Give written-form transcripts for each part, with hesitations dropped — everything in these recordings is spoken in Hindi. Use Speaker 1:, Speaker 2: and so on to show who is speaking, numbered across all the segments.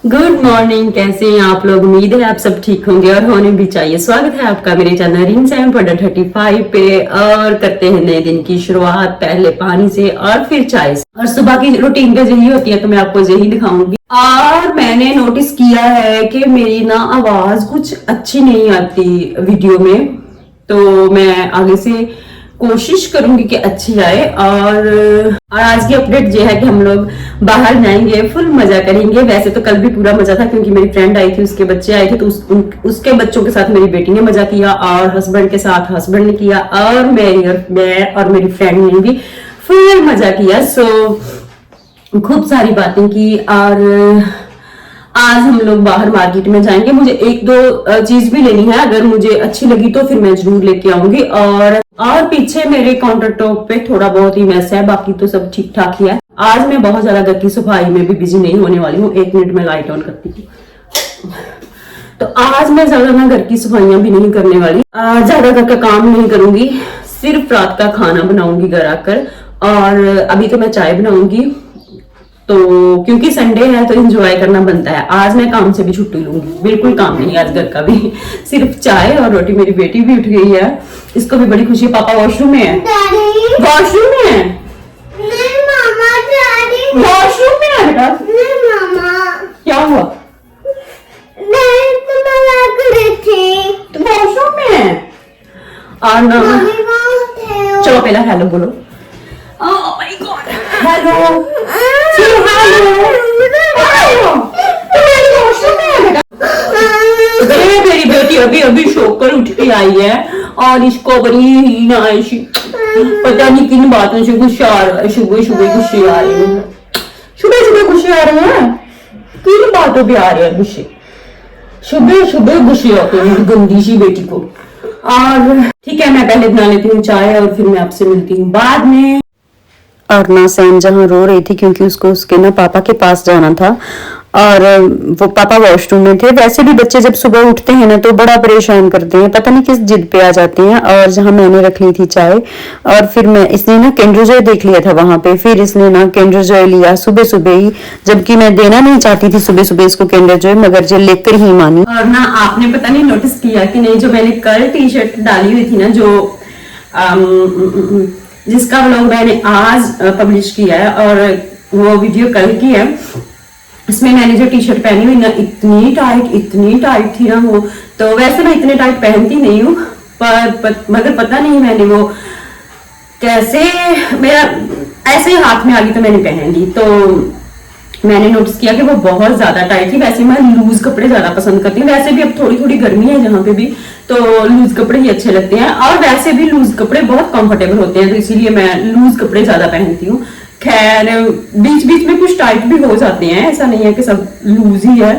Speaker 1: Good morning. कैसे हैं आप लोग? उम्मीद है आप सब ठीक होंगे और होने भी चाहिए। स्वागत है आपका मेरे चैनल रिन 7.35 पे। और करते हैं नए दिन की शुरुआत पहले पानी से और फिर चाय से। और सुबह की रूटीन का यही होती है, तो मैं आपको यही दिखाऊंगी। और मैंने नोटिस किया है कि मेरी ना आवाज कुछ अच्छी नहीं आती वीडियो में, तो मैं आगे से कोशिश करूंगी कि अच्छी आए। और आज की अपडेट ये है कि हम लोग बाहर जाएंगे, फुल मजा करेंगे। वैसे तो कल भी पूरा मजा था क्योंकि मेरी फ्रेंड आई थी, उसके बच्चे आए थे, तो उसके बच्चों के साथ मेरी बेटी ने मजा किया और हस्बैंड के साथ हस्बैंड ने किया और मैं और मेरी फ्रेंड ने भी फुल मजा किया। सो खूब सारी बातें की। और आज हम लोग बाहर मार्केट में जाएंगे। मुझे एक दो चीज भी लेनी है, अगर मुझे अच्छी लगी तो फिर मैं जरूर लेके आऊंगी। और पीछे मेरे काउंटर टॉप पे थोड़ा बहुत ही मैस है, बाकी तो सब ठीक ठाक ही है। आज मैं बहुत ज्यादा घर की सफाई में भी बिजी नहीं होने वाली हूँ। 1 मिनट में लाइट ऑन करती हूँ। तो आज मैं ज्यादा ना घर की सफाइयां भी नहीं करने वाली, ज्यादा घर का काम नहीं करूंगी, सिर्फ रात का खाना बनाऊंगी घर आकर। और अभी तो मैं चाय बनाऊंगी, तो क्योंकि संडे है तो एंजॉय करना बनता है। आज मैं काम से भी छुट्टी लूंगी, बिल्कुल काम नहीं आज घर का भी, सिर्फ चाय और रोटी। मेरी बेटी भी उठ गई है, इसको भी बड़ी खुशी है। पापा वॉशरूम में है। वॉशरूम में है।
Speaker 2: नहीं मामा, डैडी
Speaker 1: वॉशरूम में है बेटा।
Speaker 2: नहीं मामा,
Speaker 1: क्या हुआ?
Speaker 2: नहीं तो मैं लग रही थी।
Speaker 1: तो वॉशरूम में है। और ना
Speaker 2: मम्मी कहाँ थे?
Speaker 1: चलो पहला हेलो बोलो। ओह माय गॉड, हेलो मेरी बेटी अभी अभी सोकर उठ के आई है और इसको बड़ी ना ऐसी पता नहीं किन बातों से गुस्सा आ रहा है। सुबह सुबह गुस्से आ रहे हैं, सुबह सुबह गुस्से आ रहे हैं। किन बातों पे आ रहे हैं गुस्से? सुबह सुबह गुस्से आते हैं मेरी गंदी सी बेटी को। और ठीक है, मैं पहले बना लेती हूँ चाय और फिर मैं आपसे मिलती हूँ बाद में। और ना सैम जहाँ रो रही थी क्योंकि उसको उसके ना पापा के पास जाना था और वो पापा वॉशरूम में थे। वैसे भी बच्चे जब सुबह उठते हैं ना तो बड़ा परेशान करते हैं, पता नहीं किस जिद पे आ जाते हैं। और जहाँ मैंने रख ली थी चाय और फिर इसने ना किंडर जॉय देख लिया था वहां पे, फिर इसने ना किंडर जॉय लिया सुबह सुबह ही, जबकि मैं देना नहीं चाहती थी सुबह सुबह इसको किंडर जॉय, मगर जो लेकर ही मानी। और ना आपने पता नहीं नोटिस किया कि नहीं, जो मैंने कल टी शर्ट डाली हुई थी ना, जो जिसका व्लॉग मैंने आज पब्लिश किया है और वो वीडियो कल की है, इसमें मैंने जो टी शर्ट पहनी हुई ना, इतनी टाइट थी ना वो। तो वैसे मैं इतने टाइट पहनती नहीं हूँ, मगर पता नहीं मैंने वो कैसे, मेरा ऐसे ही हाथ में आ गई तो मैंने पहन ली। तो मैंने नोटिस किया कि वो बहुत ज्यादा टाइट थी। वैसे मैं लूज कपड़े ज्यादा पसंद करती हूँ, वैसे भी अब थोड़ी थोड़ी गर्मी है जहाँ पे भी, तो लूज कपड़े ही अच्छे लगते हैं। और वैसे भी लूज कपड़े बहुत कंफर्टेबल होते हैं, तो इसीलिए मैं लूज कपड़े ज्यादा पहनती हूँ। खैर बीच बीच में कुछ टाइट भी हो जाते हैं, ऐसा नहीं है कि सब लूज ही है,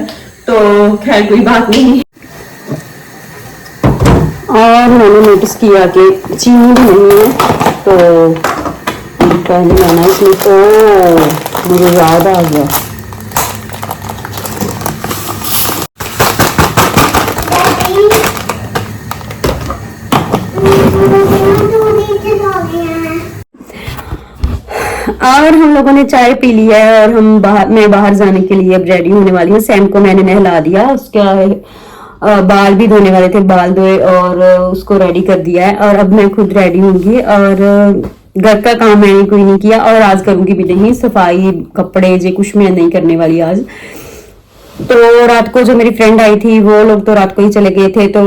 Speaker 1: तो खैर कोई बात नहीं। और मैंने नोटिस किया कि चीनी भी नहीं है, तो पहले मैंने इसमें, तो मुझे याद आ गया, और हम लोगों ने चाय पी ली है और मैं बाहर जाने के लिए अब रेडी होने वाली हूँ। सैम को मैंने नहला दिया, उसका बाल भी धोने वाले थे, बाल धोए और उसको रेडी कर दिया है। और अब मैं खुद रेडी होंगी और घर का काम मैंने कोई नहीं किया और आज करूंगी भी नहीं, सफाई कपड़े जे कुछ मैं नहीं करने वाली आज। तो रात को जो मेरी फ्रेंड आई थी वो लोग तो रात को ही चले गए थे, तो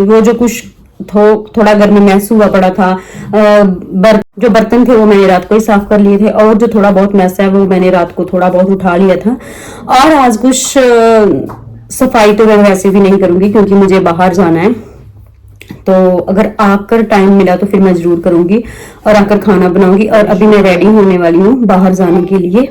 Speaker 1: वो जो कुछ थोड़ा घर में मैस हुआ पड़ा था, जो बर्तन थे वो मैंने रात को ही साफ कर लिए थे, और जो थोड़ा बहुत मैस है वो मैंने रात को थोड़ा बहुत उठा लिया था। और आज कुछ सफाई तो मैं वैसे भी नहीं करूंगी क्योंकि मुझे बाहर जाना है, तो अगर आकर टाइम मिला तो फिर मैं जरूर करूंगी और आकर खाना बनाऊंगी। और अभी मैं रेडी होने वाली हूँ बाहर जाने के लिए,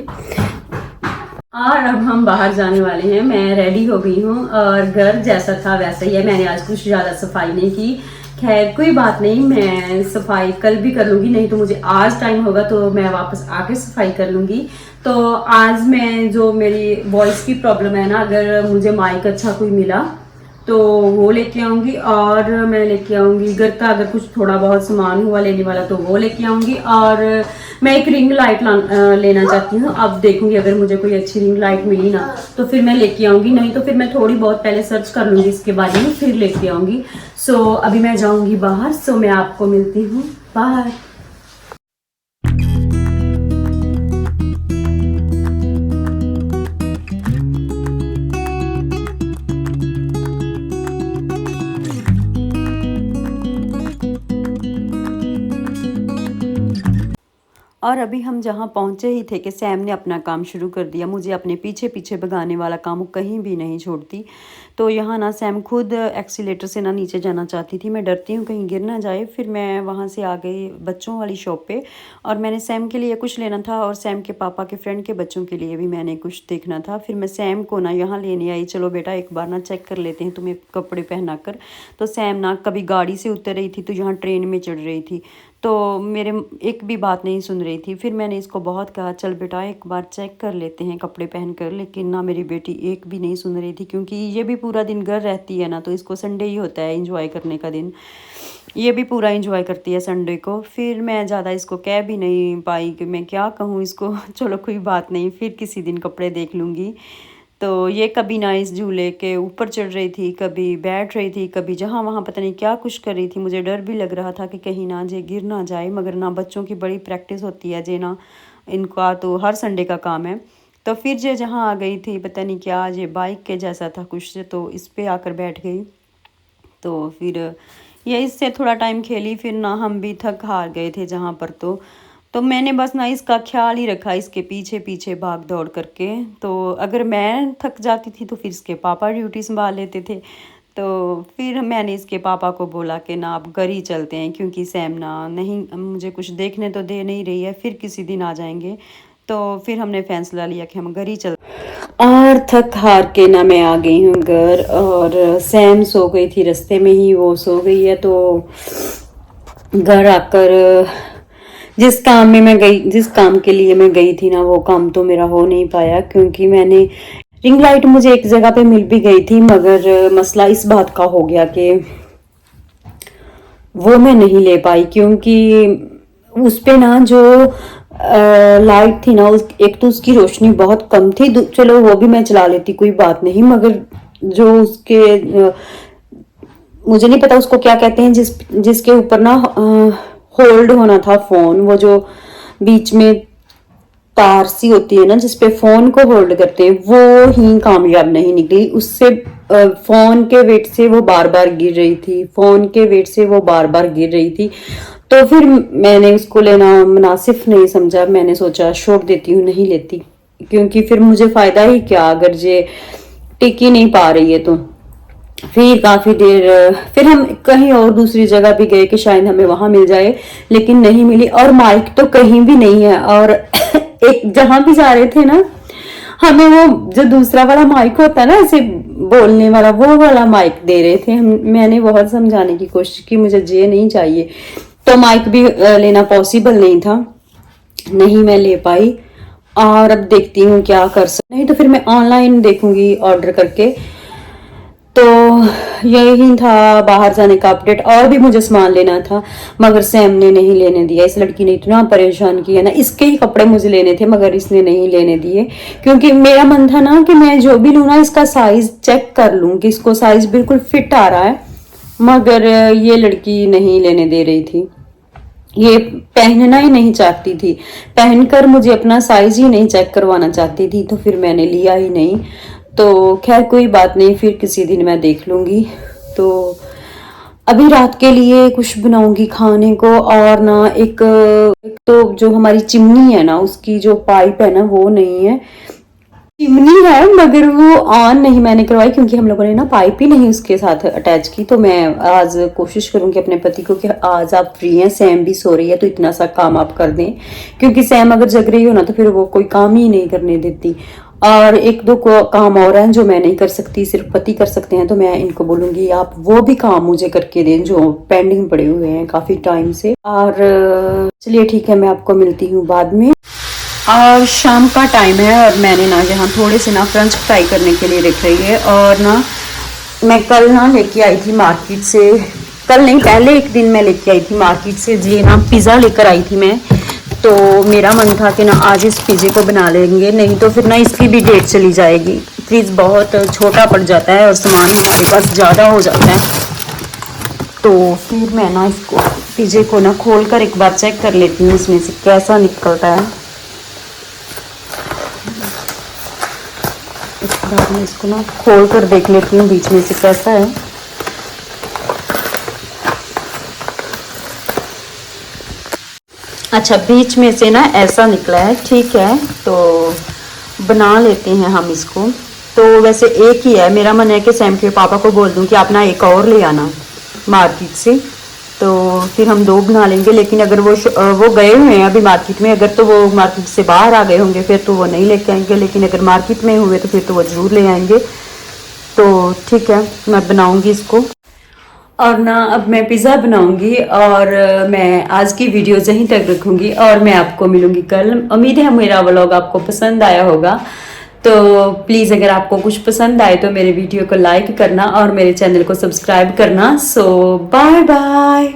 Speaker 1: और अब हम बाहर जाने वाले हैं। मैं रेडी हो गई हूँ और घर जैसा था वैसा ही है, मैंने आज कुछ ज्यादा सफाई नहीं की। खैर कोई बात नहीं, मैं सफाई कल भी कर लूंगी, नहीं तो मुझे आज टाइम होगा तो मैं वापस आके सफाई कर लूंगी। तो आज मैं, जो मेरी वॉइस की प्रॉब्लम है ना, अगर मुझे माइक अच्छा कोई मिला तो वो लेके आऊंगी। और मैं लेके आऊंगी घर का अगर कुछ थोड़ा बहुत सामान हुआ लेने वाला तो वो लेके आऊंगी। और मैं एक रिंग लाइट लेना चाहती हूँ। अब देखूंगी अगर मुझे कोई अच्छी रिंग लाइट मिली ना तो फिर मैं लेके आऊंगी, नहीं तो फिर मैं थोड़ी बहुत पहले सर्च कर लूंगी इसके बारे में फिर लेके आऊंगी। सो अभी मैं जाऊंगी बाहर। सो मैं आपको मिलती हूँ बाहर। और अभी हम जहाँ पहुँचे ही थे कि सैम ने अपना काम शुरू कर दिया। मुझे अपने पीछे पीछे भगाने वाला काम वो कहीं भी नहीं छोड़ती। तो यहाँ ना सैम खुद एक्सीलेटर से ना नीचे जाना चाहती थी। मैं डरती हूँ कहीं गिर ना जाए। फिर मैं वहाँ से आ गई बच्चों वाली शॉप पे और मैंने सैम के लिए कुछ लेना था और सैम के पापा के फ्रेंड के बच्चों के लिए भी मैंने कुछ देखना था। फिर मैं सैम को ना यहाँ लेने आई, चलो बेटा एक बार ना चेक कर लेते हैं तुम्हें कपड़े पहना कर। तो सैम ना कभी गाड़ी से उतर रही थी तो यहाँ ट्रेन में चढ़ रही थी, तो मेरे एक भी बात नहीं सुन रही थी। फिर मैंने इसको बहुत कहा चल बेटा एक बार चेक कर लेते हैं कपड़े पहन कर, लेकिन ना मेरी बेटी एक भी नहीं सुन रही थी। क्योंकि ये भी पूरा दिन घर रहती है ना, तो इसको संडे ही होता है एंजॉय करने का दिन। ये भी पूरा एंजॉय करती है संडे को। फिर मैं ज़्यादा इसको कह भी नहीं पाई कि मैं क्या कहूँ इसको। चलो कोई बात नहीं, फिर किसी दिन कपड़े देख लूँगी। तो ये कभी ना इस झूले के ऊपर चढ़ रही थी, कभी बैठ रही थी, कभी जहाँ वहाँ पता नहीं क्या कुछ कर रही थी। मुझे डर भी लग रहा था कि कहीं ना जे गिर ना जाए, मगर ना बच्चों की बड़ी प्रैक्टिस होती है जे ना, इनका तो हर संडे का काम है। तो फिर जे जहाँ आ गई थी पता नहीं क्या जे बाइक के जैसा था कुछ, तो इस पे आकर बैठ गई। तो फिर ये इससे थोड़ा टाइम खेली, फिर ना हम भी थक हार गए थे जहाँ पर। तो मैंने बस ना इसका ख्याल ही रखा, इसके पीछे पीछे भाग दौड़ करके। तो अगर मैं थक जाती थी तो फिर इसके पापा ड्यूटी संभाल लेते थे। तो फिर मैंने इसके पापा को बोला कि ना आप घर ही चलते हैं, क्योंकि सैम ना नहीं मुझे कुछ देखने तो दे नहीं रही है, फिर किसी दिन आ जाएंगे। तो फिर हमने फैसला लिया कि हम घर ही चल। और थक हार के ना मैं आ गई हूँ घर, और सैम सो गई थी रास्ते में ही, वो सो गई है। तो घर आकर जिस काम में मैं गई, जिस काम के लिए मैं गई थी ना, वो काम तो मेरा हो नहीं पाया। क्योंकि मैंने रिंग लाइट मुझे एक जगह पे मिल भी गई थी, मगर मसला इस बात का हो गया कि वो मैं नहीं ले पाई। क्योंकि उस पे ना जो लाइट थी ना, एक तो उसकी रोशनी बहुत कम थी। चलो वो भी मैं चला लेती कोई बात नहीं, मगर जो उसके मुझे नहीं पता उसको क्या कहते हैं, जिसके ऊपर ना होल्ड होना था फोन, वो जो बीच में तार सी होती है ना जिसपे फोन को होल्ड करते हैं, वो ही कामयाब नहीं निकली। उससे फोन के वेट से वो बार बार गिर रही थी, फोन के वेट से वो बार बार गिर रही थी। तो फिर मैंने उसको लेना मुनासिब नहीं समझा। मैंने सोचा छोड़ देती हूँ, नहीं लेती, क्योंकि फिर मुझे फायदा ही क्या अगर ये टिक ही नहीं पा रही है। तो फिर काफी देर फिर हम कहीं और दूसरी जगह भी गए कि शायद हमें वहां मिल जाए, लेकिन नहीं मिली। और माइक तो कहीं भी नहीं है। और एक जहां भी जा रहे थे ना, हमें वो जो दूसरा वाला माइक होता है ना ऐसे बोलने वाला, वो वाला माइक दे रहे थे। मैंने बहुत समझाने की कोशिश की मुझे ये नहीं चाहिए, तो माइक भी लेना पॉसिबल नहीं था, नहीं मैं ले पाई। और अब देखती हूँ क्या कर सकती, नहीं तो फिर मैं ऑनलाइन देखूंगी ऑर्डर करके। तो यही था बाहर जाने का अपडेट। और भी मुझे सामान लेना था, मगर सैम ने नहीं लेने दिया। इस लड़की ने इतना परेशान किया ना, इसके ही कपड़े मुझे लेने थे मगर इसने नहीं लेने दिए। क्योंकि मेरा मन था ना कि मैं जो भी लूँ ना इसका साइज चेक कर लूँ कि इसको साइज बिल्कुल फिट आ रहा है, मगर ये लड़की नहीं लेने दे रही थी। ये पहनना ही नहीं चाहती थी, पहनकर मुझे अपना साइज ही नहीं चेक करवाना चाहती थी। तो फिर मैंने लिया ही नहीं। तो खैर कोई बात नहीं, फिर किसी दिन मैं देख लूंगी। तो अभी रात के लिए कुछ बनाऊंगी खाने को। और ना एक तो जो हमारी चिमनी है ना, उसकी जो पाइप है ना वो नहीं है। चिमनी है मगर वो ऑन नहीं मैंने करवाई, क्योंकि हम लोगों ने ना पाइप ही नहीं उसके साथ अटैच की। तो मैं आज कोशिश करूंगी अपने पति को कि आज आप फ्री हैं, सैम भी सो रही है, तो इतना सा काम आप कर दें। क्योंकि सैम अगर जग रही हो ना तो फिर वो कोई काम ही नहीं करने देती। और एक दो काम और हैं जो मैं नहीं कर सकती, सिर्फ पति कर सकते हैं। तो मैं इनको बोलूंगी आप वो भी काम मुझे करके दें जो पेंडिंग पड़े हुए हैं काफी टाइम से। और चलिए ठीक है, मैं आपको मिलती हूँ बाद में। और शाम का टाइम है और मैंने ना यहाँ थोड़े से ना फ्रेंच फ्राई करने के लिए रख रही है। और ना मैं कल ना लेके आई थी मार्केट से, कल नहीं पहले एक दिन मैं लेके आई थी मार्केट से जी ना पिज़्ज़ा लेकर आई थी मैं। तो मेरा मन था कि ना आज इस पिज़्ज़े को बना लेंगे, नहीं तो फिर ना इसकी भी डेट चली जाएगी। फ्रिज बहुत छोटा पड़ जाता है और सामान हमारे पास ज़्यादा हो जाता है। तो फिर मैं ना इसको पिज़्ज़े को ना खोल कर एक बार चेक कर लेती हूँ इसमें से कैसा निकलता है। इसके बाद मैं इसको ना खोल कर देख लेती हूँ बीच में से कैसा है। अच्छा, बीच में से ना ऐसा निकला है, ठीक है। तो बना लेते हैं हम इसको। तो वैसे एक ही है, मेरा मन है कि सैम के पापा को बोल दूं कि आप ना एक और ले आना मार्केट से, तो फिर हम 2 बना लेंगे। लेकिन अगर वो गए हुए हैं अभी मार्केट में, अगर तो वो मार्केट से बाहर आ गए होंगे फिर तो वो नहीं लेके आएंगे, लेकिन अगर मार्केट में हुए तो फिर तो वो ज़रूर ले आएंगे। तो ठीक है, मैं बनाऊंगी इसको। और ना अब मैं पिज़्ज़ा बनाऊंगी और मैं आज की वीडियो यहीं तक रखूंगी और मैं आपको मिलूंगी कल। उम्मीद है मेरा व्लॉग आपको पसंद आया होगा। तो प्लीज़ अगर आपको कुछ पसंद आए तो मेरे वीडियो को लाइक करना और मेरे चैनल को सब्सक्राइब करना। सो बाय बाय।